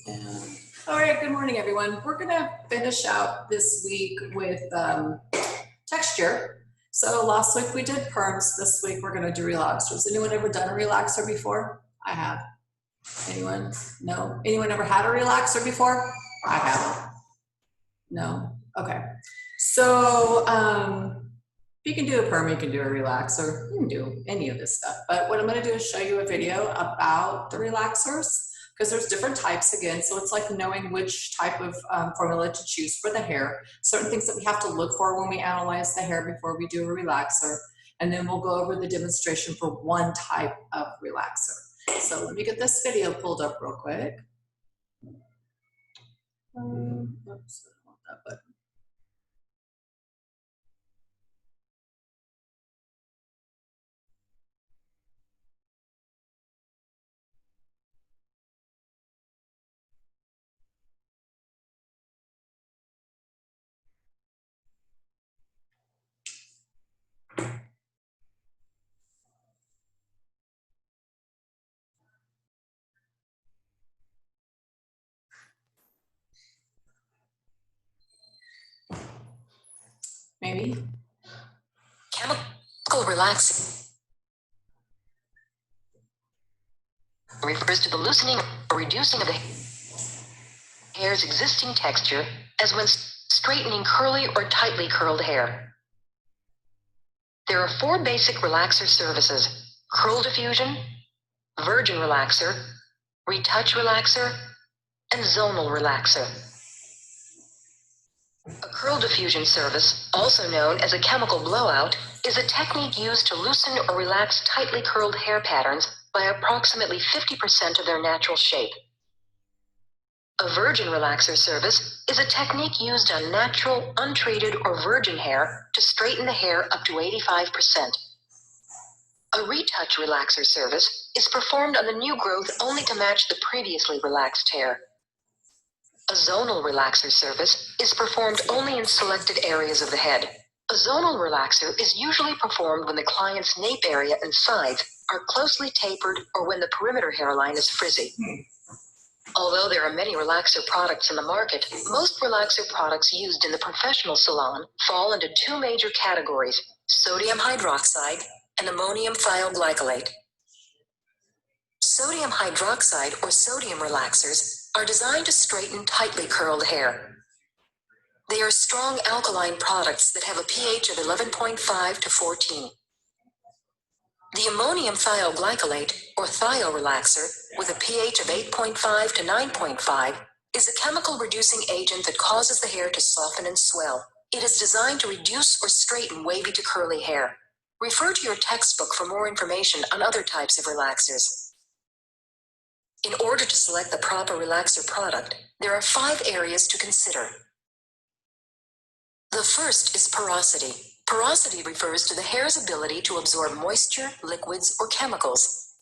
And, all right, good morning, everyone. We're gonna finish out this week with texture. So last week we did perms. This week we're gonna do relaxers. Anyone ever done a relaxer before? I have. Anyone? No? Anyone ever had a relaxer before? I haven't. No? Okay. So if you can do a perm, you can do a relaxer, you can do any of this stuff. But what I'm gonna do is show you a video about the relaxers, because there's different types again. So it's like knowing which type of formula to choose for the hair, certain things that we have to look for when we analyze the hair before we do a relaxer. And then we'll go over the demonstration for one type of relaxer. So let me get this video pulled up real quick. Oops, I don't want that button. Maybe. Chemical relaxing refers to the loosening or reducing of the hair's existing texture, as when straightening curly or tightly curled hair. There are 4 basic relaxer services: curl diffusion, virgin relaxer, retouch relaxer, and zonal relaxer. A curl diffusion service, also known as a chemical blowout, is a technique used to loosen or relax tightly curled hair patterns by approximately 50% of their natural shape. A virgin relaxer service is a technique used on natural, untreated, or virgin hair to straighten the hair up to 85%. A retouch relaxer service is performed on the new growth only to match the previously relaxed hair. A zonal relaxer service is performed only in selected areas of the head. A zonal relaxer is usually performed when the client's nape area and sides are closely tapered or when the perimeter hairline is frizzy. Although there are many relaxer products in the market, most relaxer products used in the professional salon fall into 2 major categories: sodium hydroxide and ammonium thioglycolate. Sodium hydroxide or sodium relaxers are designed to straighten tightly curled hair. They are strong alkaline products that have a pH of 11.5 to 14. The ammonium thioglycolate, or thiorelaxer, with a pH of 8.5 to 9.5, is a chemical reducing agent that causes the hair to soften and swell. It is designed to reduce or straighten wavy to curly hair. Refer to your textbook for more information on other types of relaxers. In order to select the proper relaxer product, there are 5 areas to consider. The first is porosity. Porosity refers to the hair's ability to absorb moisture, liquids, or chemicals.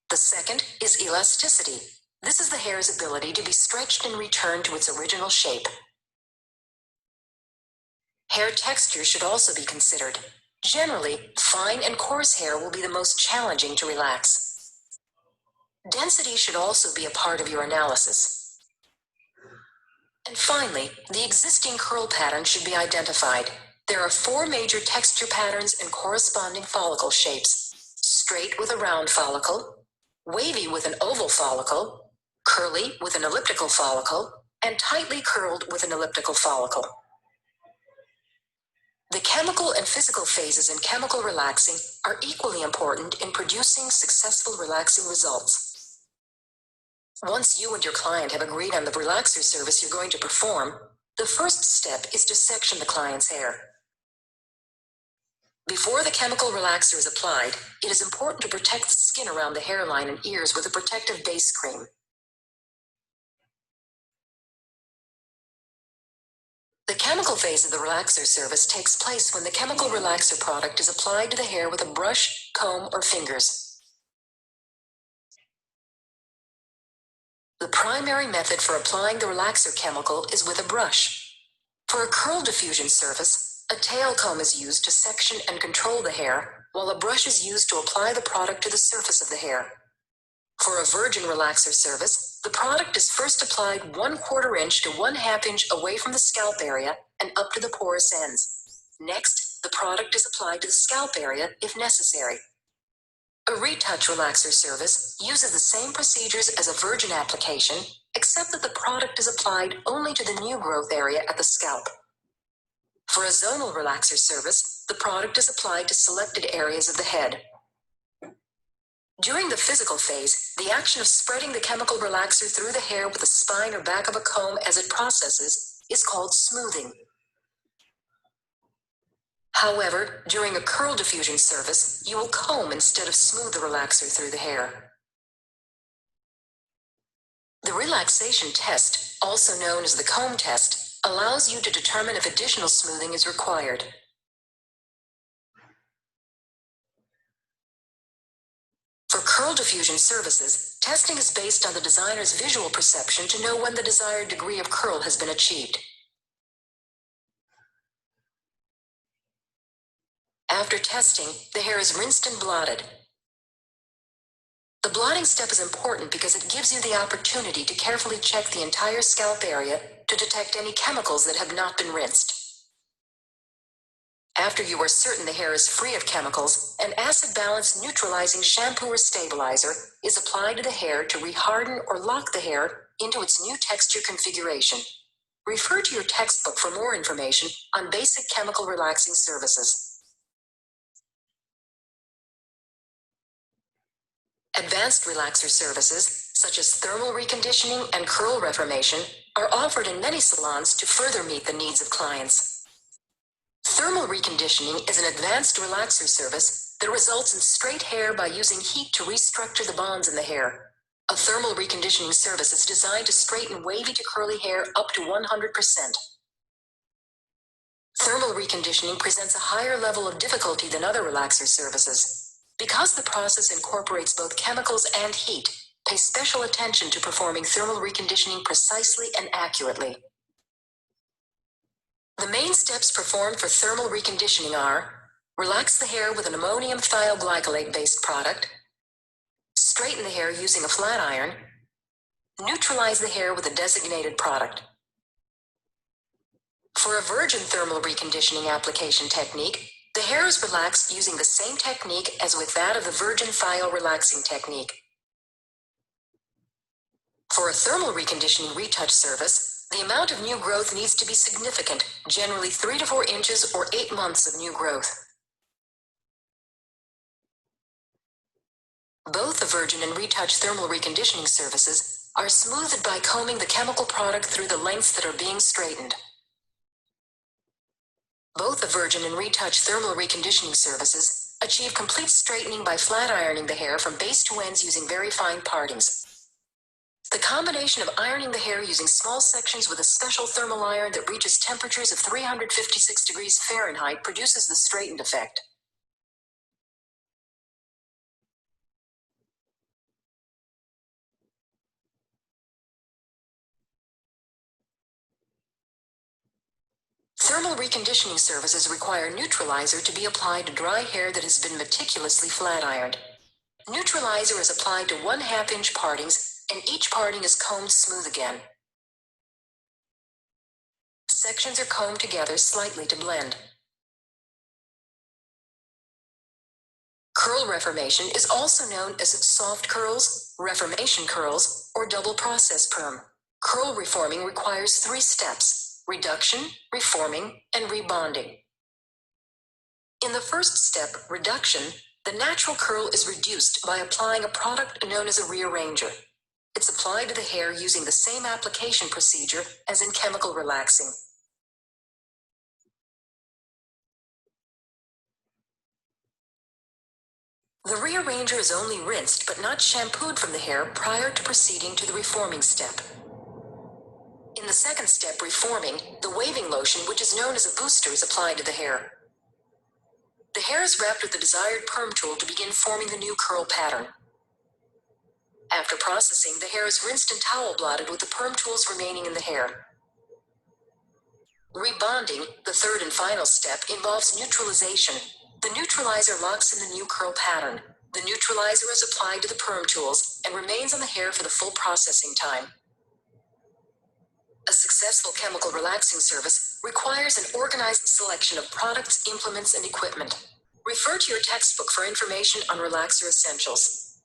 The second is elasticity. This is the hair's ability to be stretched and returned to its original shape. Hair texture should also be considered. Generally, fine and coarse hair will be the most challenging to relax. Density should also be a part of your analysis. And finally, the existing curl pattern should be identified. There are 4 major texture patterns and corresponding follicle shapes: straight with a round follicle, wavy with an oval follicle, curly with an elliptical follicle, and tightly curled with an elliptical follicle. The chemical and physical phases in chemical relaxing are equally important in producing successful relaxing results. Once you and your client have agreed on the relaxer service you're going to perform, the first step is to section the client's hair. Before the chemical relaxer is applied, it is important to protect the skin around the hairline and ears with a protective base cream. The chemical phase of the relaxer service takes place when the chemical relaxer product is applied to the hair with a brush, comb, or fingers. The primary method for applying the relaxer chemical is with a brush. For a curl diffusion service, a tail comb is used to section and control the hair, while a brush is used to apply the product to the surface of the hair. For a virgin relaxer service, the product is first applied 1/4 inch to 1/2 inch away from the scalp area and up to the porous ends. Next, the product is applied to the scalp area if necessary. A retouch relaxer service uses the same procedures as a virgin application, except that the product is applied only to the new growth area at the scalp. For a zonal relaxer service, the product is applied to selected areas of the head. During the physical phase, the action of spreading the chemical relaxer through the hair with the spine or back of a comb as it processes is called smoothing. However, during a curl diffusion service, you will comb instead of smooth the relaxer through the hair. The relaxation test, also known as the comb test, allows you to determine if additional smoothing is required. For curl diffusion services, testing is based on the designer's visual perception to know when the desired degree of curl has been achieved. After testing, the hair is rinsed and blotted. The blotting step is important because it gives you the opportunity to carefully check the entire scalp area to detect any chemicals that have not been rinsed. After you are certain the hair is free of chemicals, an acid balance neutralizing shampoo or stabilizer is applied to the hair to reharden or lock the hair into its new texture configuration. Refer to your textbook for more information on basic chemical relaxing services. Advanced relaxer services, such as thermal reconditioning and curl reformation, are offered in many salons to further meet the needs of clients. Thermal reconditioning is an advanced relaxer service that results in straight hair by using heat to restructure the bonds in the hair. A thermal reconditioning service is designed to straighten wavy to curly hair up to 100%. Thermal reconditioning presents a higher level of difficulty than other relaxer services. Because the process incorporates both chemicals and heat, pay special attention to performing thermal reconditioning precisely and accurately. The main steps performed for thermal reconditioning are: relax the hair with an ammonium thioglycolate-based product, straighten the hair using a flat iron, neutralize the hair with a designated product. For a virgin thermal reconditioning application technique, the hair is relaxed using the same technique as with that of the virgin thio-relaxing technique. For a thermal reconditioning retouch service, the amount of new growth needs to be significant, generally 3 to 4 inches or 8 months of new growth. Both the virgin and retouch thermal reconditioning services are smoothed by combing the chemical product through the lengths that are being straightened. Both the virgin and retouch thermal reconditioning services achieve complete straightening by flat ironing the hair from base to ends using very fine partings. The combination of ironing the hair using small sections with a special thermal iron that reaches temperatures of 356 degrees Fahrenheit produces the straightened effect. Thermal reconditioning services require neutralizer to be applied to dry hair that has been meticulously flat ironed. Neutralizer is applied to 1/2 inch partings, and each parting is combed smooth again. Sections are combed together slightly to blend. Curl reformation is also known as soft curls, reformation curls, or double process perm. Curl reforming requires 3 steps: reduction, reforming, and rebonding. In the first step, reduction, the natural curl is reduced by applying a product known as a rearranger. It's applied to the hair using the same application procedure as in chemical relaxing. The rearranger is only rinsed but not shampooed from the hair prior to proceeding to the reforming step. In the second step, reforming, the waving lotion, which is known as a booster, is applied to the hair. The hair is wrapped with the desired perm tool to begin forming the new curl pattern. After processing, the hair is rinsed and towel blotted with the perm tools remaining in the hair. Rebonding, the third and final step, involves neutralization. The neutralizer locks in the new curl pattern. The neutralizer is applied to the perm tools and remains on the hair for the full processing time. A successful chemical relaxing service requires an organized selection of products, implements, and equipment. Refer to your textbook for information on relaxer essentials.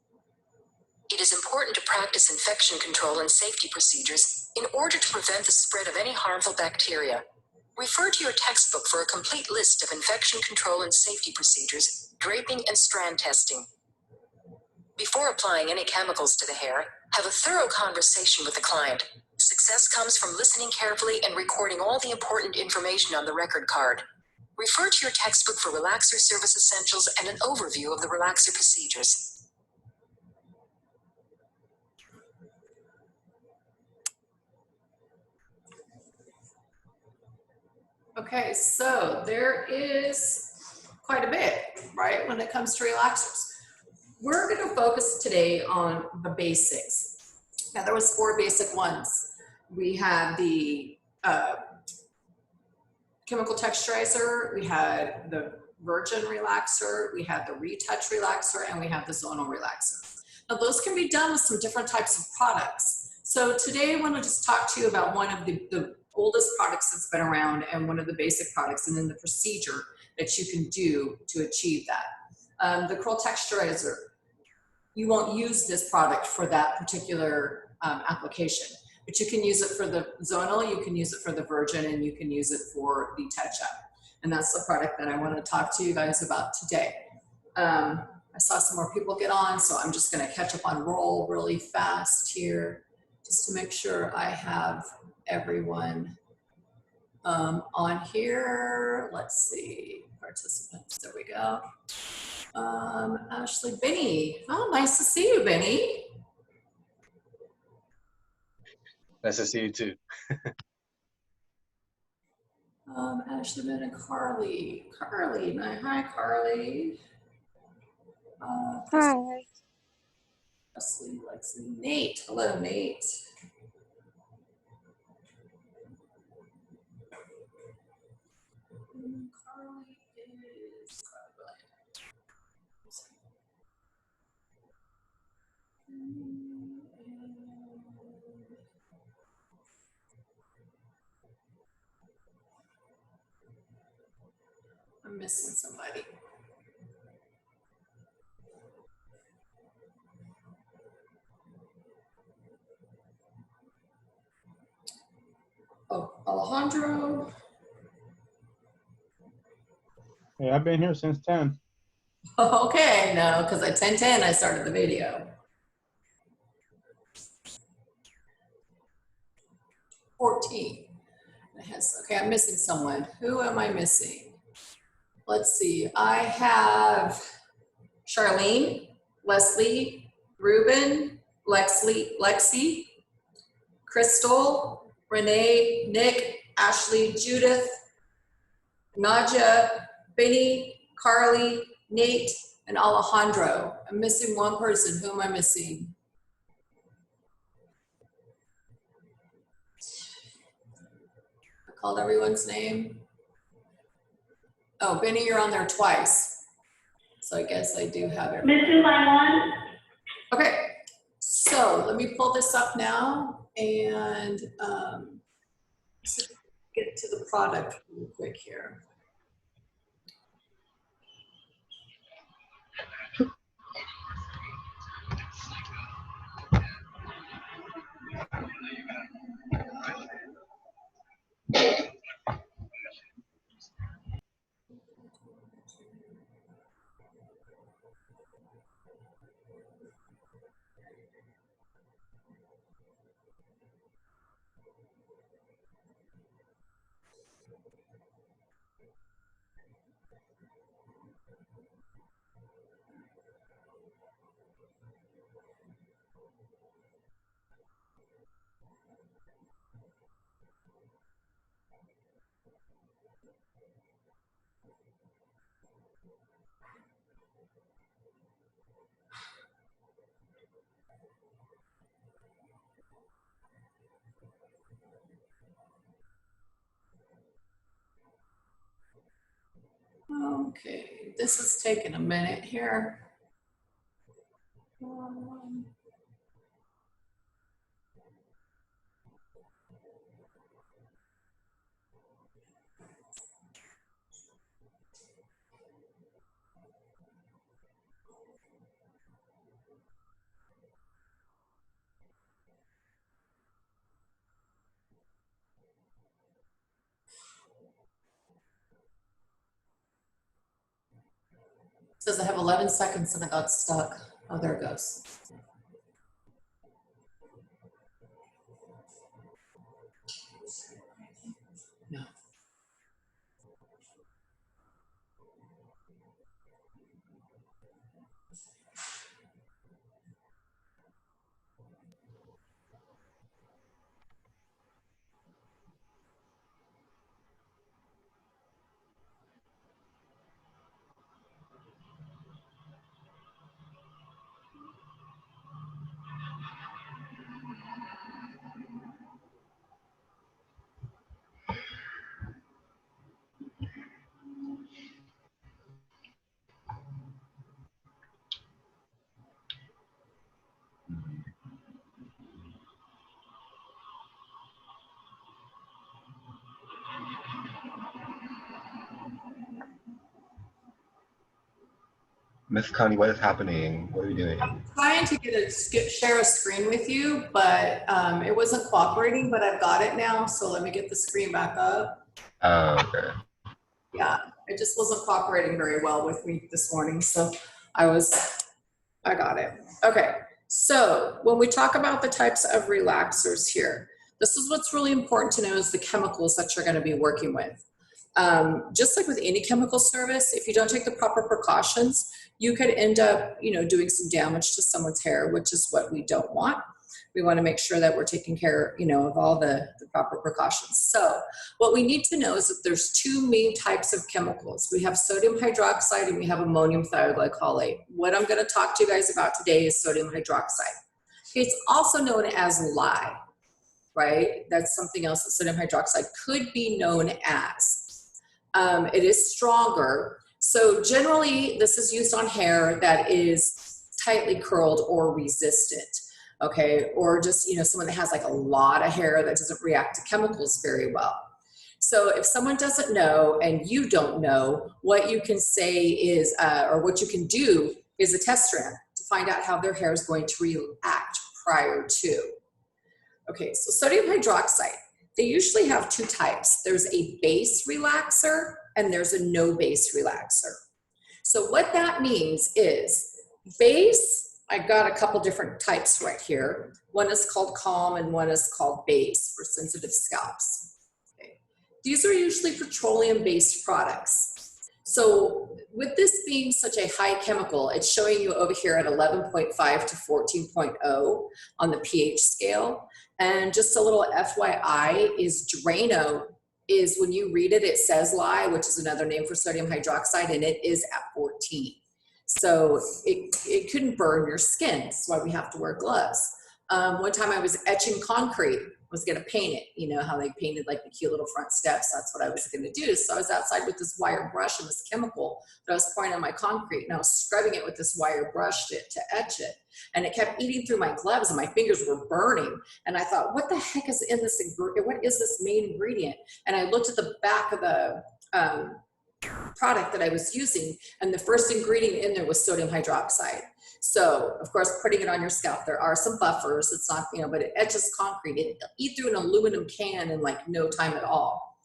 It is important to practice infection control and safety procedures in order to prevent the spread of any harmful bacteria. Refer to your textbook for a complete list of infection control and safety procedures, draping, and strand testing. Before applying any chemicals to the hair, have a thorough conversation with the client. Success comes from listening carefully and recording all the important information on the record card. Refer to your textbook for relaxer service essentials and an overview of the relaxer procedures. Okay, so there is quite a bit, right, when it comes to relaxers. We're going to focus today on the basics. Now, there was 4 basic ones. We had the chemical texturizer, we had the virgin relaxer, we had the retouch relaxer, and we have the zonal relaxer. Now, those can be done with some different types of products. So today I want to just talk to you about one of the oldest products that's been around and one of the basic products, and then the procedure that you can do to achieve that. The curl texturizer, you won't use this product for that particular application, but you can use it for the zonal, you can use it for the virgin, and you can use it for the touch-up. And that's the product that I want to talk to you guys about today. I saw some more people get on, so I'm just going to catch up on roll really fast here, just to make sure I have everyone on here. Let's see, participants, there we go. Ashley, Benny, oh, nice to see you, Benny. Nice to see you too. Ashley, Ben, and Carly. Carly, hi, Carly. Hi. Leslie, Nate. Hello, Nate. Carly is I'm missing somebody. Oh, Alejandro. Hey, I've been here since 10. Okay, no, because at 10:10 I started the video. 14. Okay, I'm missing someone. Who am I missing? Let's see. I have Charlene, Leslie, Ruben, Lexi, Crystal, Renee, Nick, Ashley, Judith, Naja, Benny, Carly, Nate, and Alejandro. I'm missing one person. Who am I missing? I called everyone's name. Oh, Benny, you're on there twice. So I guess I do have it. Mrs. Line 1. Okay, so let me pull this up now and get to the product real quick here. Okay, this is taking a minute here. Says I have 11 seconds and I got stuck. Oh, there it goes. No. Miss Connie, what is happening? What are you doing? I'm trying to share a screen with you, but it wasn't cooperating, but I've got it now. So let me get the screen back up. Okay. Yeah, it just wasn't cooperating very well with me this morning. So I got it. Okay, so when we talk about the types of relaxers here, this is what's really important to know is the chemicals that you're gonna be working with. Just like with any chemical service, if you don't take the proper precautions, you could end up, doing some damage to someone's hair, which is what we don't want. We want to make sure that we're taking care, of all the proper precautions. So what we need to know is that there's two main types of chemicals. We have sodium hydroxide and we have ammonium thioglycolate. What I'm going to talk to you guys about today is sodium hydroxide. It's also known as lye, right? That's something else that sodium hydroxide could be known as. It is stronger. So generally, this is used on hair that is tightly curled or resistant, okay? Or just, someone that has like a lot of hair that doesn't react to chemicals very well. So if someone doesn't know and you don't know, what you can say is, or what you can do is a test strand to find out how their hair is going to react prior to. Okay, so sodium hydroxide, they usually have two types. There's a base relaxer and there's a no base relaxer. So what that means is base, I got a couple different types right here. One is called calm and one is called base for sensitive scalps. Okay. These are usually petroleum-based products. So with this being such a high chemical, it's showing you over here at 11.5 to 14.0 on the pH scale. And just a little FYI is Drano is when you read it, it says lye, which is another name for sodium hydroxide, and it is at 14. So it couldn't burn your skin. That's why we have to wear gloves. One time I was etching concrete, was gonna paint it. You know how they painted like the cute little front steps? That's what I was gonna do. So I was outside with this wire brush and this chemical that I was pouring on my concrete, and I was scrubbing it with this wire brush to etch it. And it kept eating through my gloves and my fingers were burning. And I thought, what the heck is in this ingredient? What is this main ingredient? And I looked at the back of the product that I was using, and the first ingredient in there was sodium hydroxide. So of course, putting it on your scalp, there are some buffers. It's not, but it etches concrete. It eat through an aluminum can in like no time at all.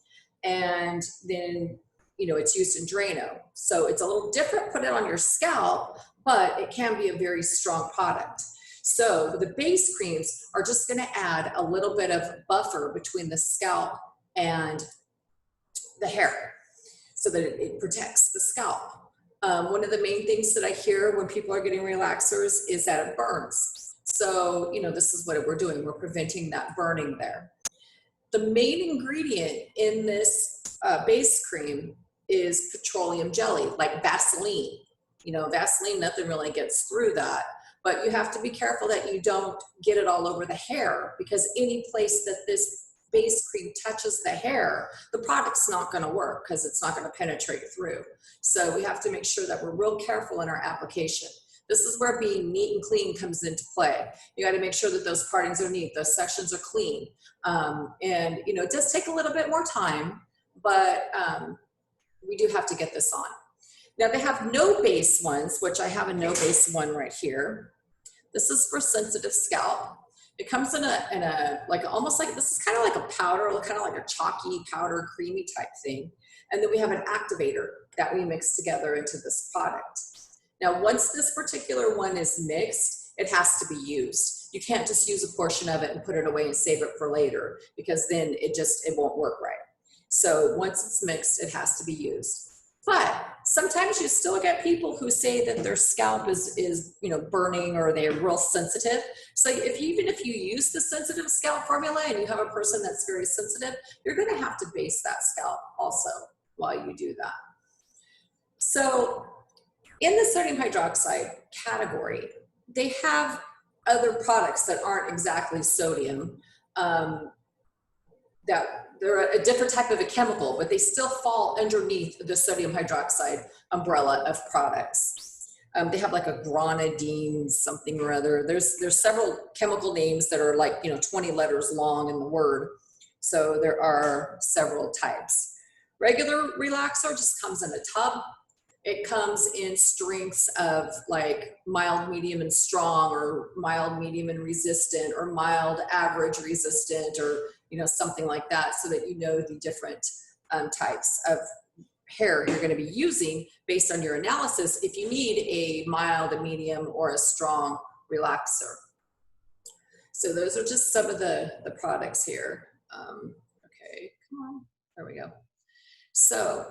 And then, it's used in Drano. So it's a little different, put it on your scalp, but it can be a very strong product. So the base creams are just gonna add a little bit of buffer between the scalp and the hair so that it protects the scalp. One of the main things that I hear when people are getting relaxers is that it burns. So, this is what we're doing. We're preventing that burning there. The main ingredient in this base cream is petroleum jelly, like Vaseline. Vaseline, nothing really gets through that, but you have to be careful that you don't get it all over the hair, because any place that this base cream touches the hair, the product's not gonna work because it's not gonna penetrate through. So we have to make sure that we're real careful in our application. This is where being neat and clean comes into play. You got to make sure that those partings are neat, those sections are clean. And you know, it does take a little bit more time, but we do have to get this on. Now they have no base ones, which I have a no base one right here. This is for sensitive scalp. It comes in a like almost like, this is kind of like a powder, kind of like a chalky powder, creamy type thing. And then we have an activator that we mix together into this product. Now, once this particular one is mixed, it has to be used. You can't just use a portion of it and put it away and save it for later, because then it won't work right. So once it's mixed, it has to be used. But sometimes you still get people who say that their scalp is you know, burning, or they're real sensitive. So even if you use the sensitive scalp formula and you have a person that's very sensitive, you're going to have to base that scalp also while you do that. So in the sodium hydroxide category, they have other products that aren't exactly sodium, that they're a different type of a chemical, but they still fall underneath the sodium hydroxide umbrella of products. They have like a granadine something or other. There's several chemical names that are like, you know, 20 letters long in the word. So there are several types. Regular relaxer just comes in a tub. It comes in strengths of like mild, medium, and strong, or mild, medium, and resistant, or mild, average, resistant, or you know, something like that, so that you know the different types of hair you're going to be using based on your analysis if you need a mild, a medium, or a strong relaxer. So those are just some of the products here. Okay, come on, there we go. So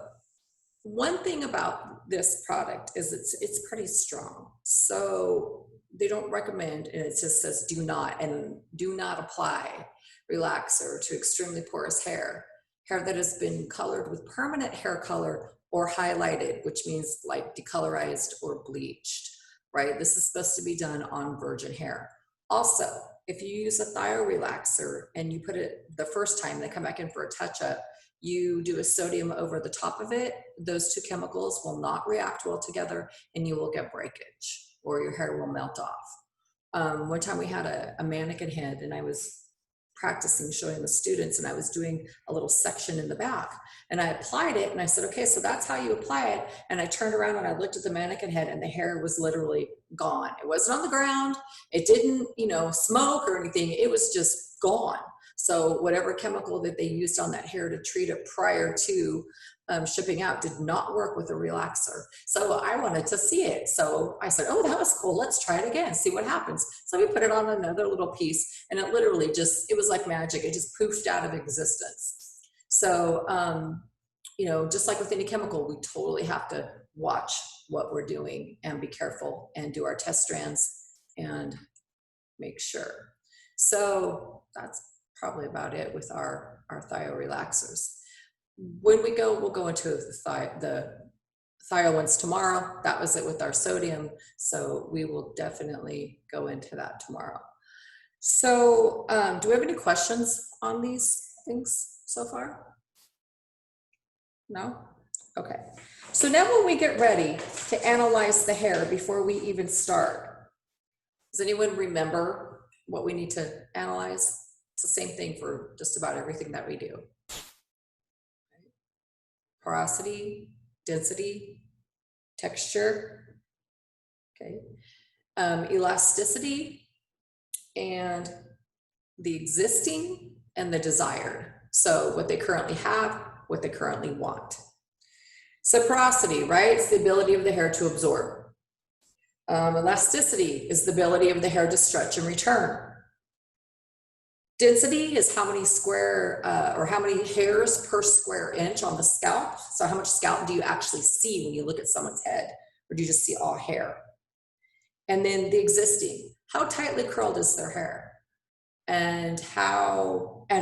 one thing about this product is it's pretty strong. So they don't recommend, and it just says do not apply relaxer to extremely porous hair that has been colored with permanent hair color or highlighted, which means like decolorized or bleached, right? This is supposed to be done on virgin hair. Also, if you use a thio relaxer and you put it the first time, they come back in for a touch-up, you do a sodium over the top of it, those two chemicals will not react well together and you will get breakage, or your hair will melt off. One time we had a mannequin head, and I was practicing showing the students, and I was doing a little section in the back, and I applied it, and I said, okay, so that's how you apply it. And I turned around and I looked at the mannequin head, and the hair was literally gone. It wasn't on the ground. It didn't, you know, smoke or anything. It was just gone. So whatever chemical that they used on that hair to treat it prior to shipping out did not work with a relaxer. So I wanted to see it. So I said, oh, that was cool. Let's try it again, see what happens. So we put it on another little piece, and it literally just, it was like magic. It just poofed out of existence. So, you know, just like with any chemical, we totally have to watch what we're doing and be careful and do our test strands and make sure. So that's probably about it with our thio relaxers. When we go, we'll go into the thio ones tomorrow. That was it with our sodium. So we will definitely go into that tomorrow. So do we have any questions on these things so far? No? Okay. So now when we get ready to analyze the hair before we even start, does anyone remember what we need to analyze? It's the same thing for just about everything that we do. Porosity, density, texture, okay, elasticity, and the existing and the desired. So what they currently have, what they currently want. So porosity, right? It's the ability of the hair to absorb. Elasticity is the ability of the hair to stretch and return. Density is how many square or how many hairs per square inch on the scalp. So how much scalp do you actually see when you look at someone's head, or do you just see all hair? And then the existing, how tightly curled is their hair, and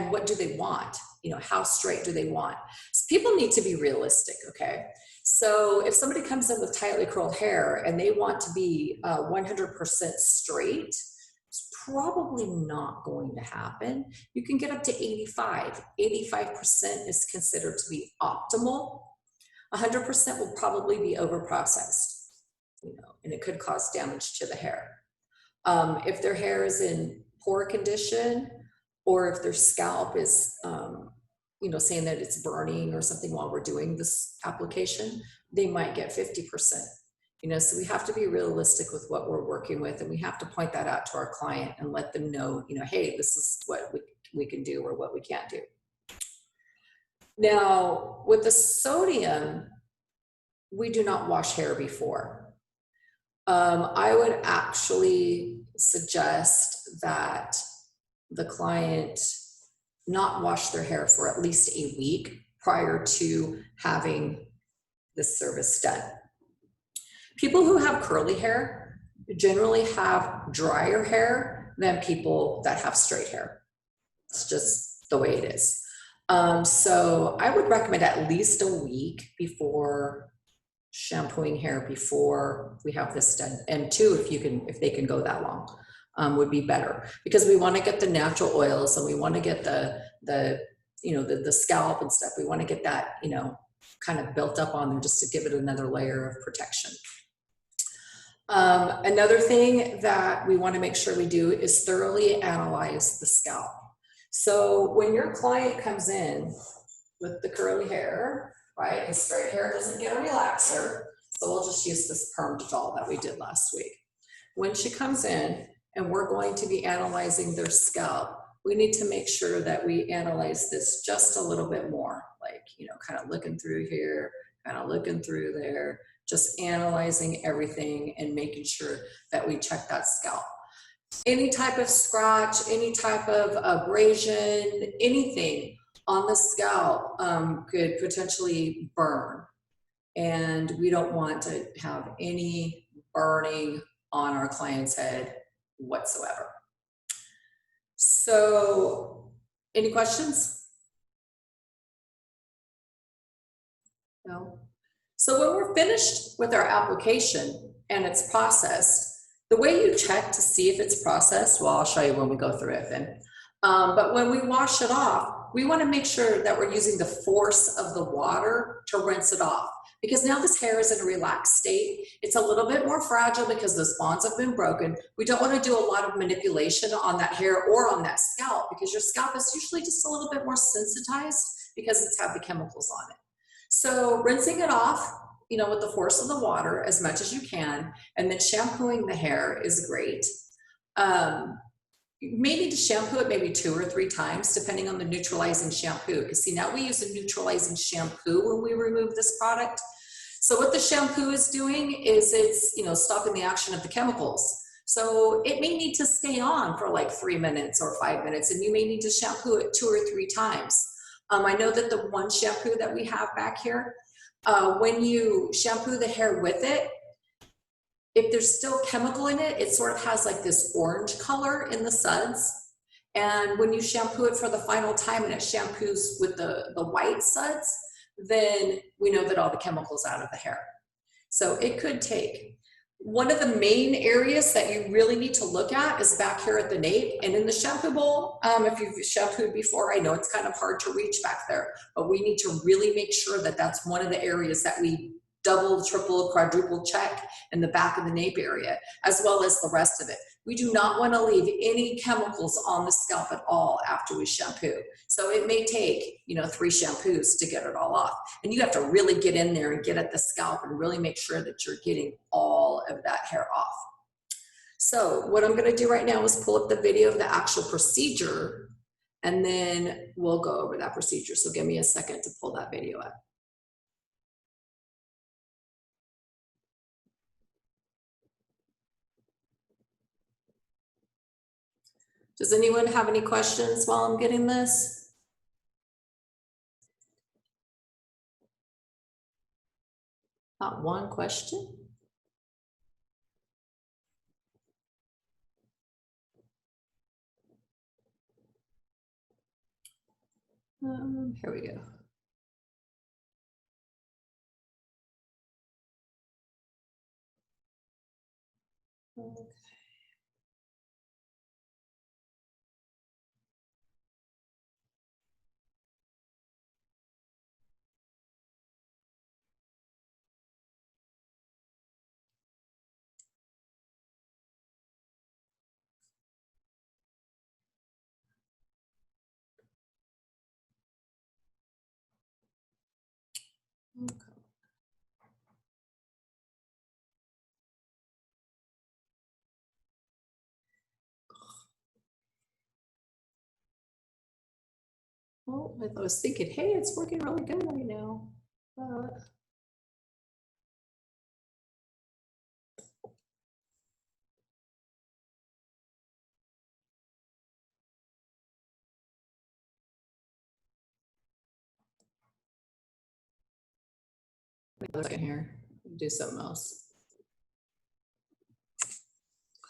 what do they want? You know, how straight do they want? So people need to be realistic, okay? So if somebody comes in with tightly curled hair and they want to be 100% straight, it's probably not going to happen. You can get up to 85. 85% is considered to be optimal. 100% will probably be overprocessed. and it could cause damage to the hair. If their hair is in poor condition, or if their scalp is, saying that it's burning or something while we're doing this application, they might get 50%. So we have to be realistic with what we're working with, and we have to point that out to our client and let them know, hey, this is what we can do or what we can't do. Now, with the sodium, we do not wash hair before. I would actually suggest that the client not wash their hair for at least a week prior to having this service done. People who have curly hair generally have drier hair than people that have straight hair. It's just the way it is. So I would recommend at least a week before shampooing hair before we have this done. And two, if they can go that long, would be better, because we want to get the natural oils and we want to get the scalp and stuff. We want to get that, kind of built up on there just to give it another layer of protection. Another thing that we want to make sure we do is thoroughly analyze the scalp. So when your client comes in with the curly hair, right, and straight hair doesn't get a relaxer, so we'll just use this perm doll that we did last week. When she comes in and we're going to be analyzing their scalp, we need to make sure that we analyze this just a little bit more, like, kind of looking through here, kind of looking through there, just analyzing everything and making sure that we check that scalp. Any type of scratch, any type of abrasion, anything on the scalp could potentially burn. And we don't want to have any burning on our client's head whatsoever. So, any questions? No? So when we're finished with our application and it's processed, the way you check to see if it's processed, well, I'll show you when we go through it then. But when we wash it off, we want to make sure that we're using the force of the water to rinse it off. Because now this hair is in a relaxed state. It's a little bit more fragile because those bonds have been broken. We don't want to do a lot of manipulation on that hair or on that scalp, because your scalp is usually just a little bit more sensitized because it's had the chemicals on it. So rinsing it off, with the force of the water as much as you can, and then shampooing the hair is great. You may need to shampoo it maybe 2 or 3 times, depending on the neutralizing shampoo. Because see, now we use a neutralizing shampoo when we remove this product. So what the shampoo is doing is it's, stopping the action of the chemicals. So it may need to stay on for like 3 minutes or 5 minutes, and you may need to shampoo it 2 or 3 times. I know that the one shampoo that we have back here, when you shampoo the hair with it, if there's still chemical in it, it sort of has like this orange color in the suds. And when you shampoo it for the final time and it shampoos with the white suds, then we know that all the chemicals out of the hair. So it could take. One of the main areas that you really need to look at is back here at the nape and in the shampoo bowl. If you've shampooed before, I know it's kind of hard to reach back there, but we need to really make sure that that's one of the areas that we double, triple, quadruple check in the back of the nape area, as well as the rest of it. We do not want to leave any chemicals on the scalp at all after we shampoo. So it may take, 3 shampoos to get it all off. And you have to really get in there and get at the scalp and really make sure that you're getting all of that hair off. So what I'm going to do right now is pull up the video of the actual procedure, and then we'll go over that procedure. So give me a second to pull that video up. Does anyone have any questions while I'm getting this? Not one question? Here we go. Okay. Okay. Well, I was thinking, hey, it's working really good right now. Look in here, do something else.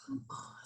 Come on.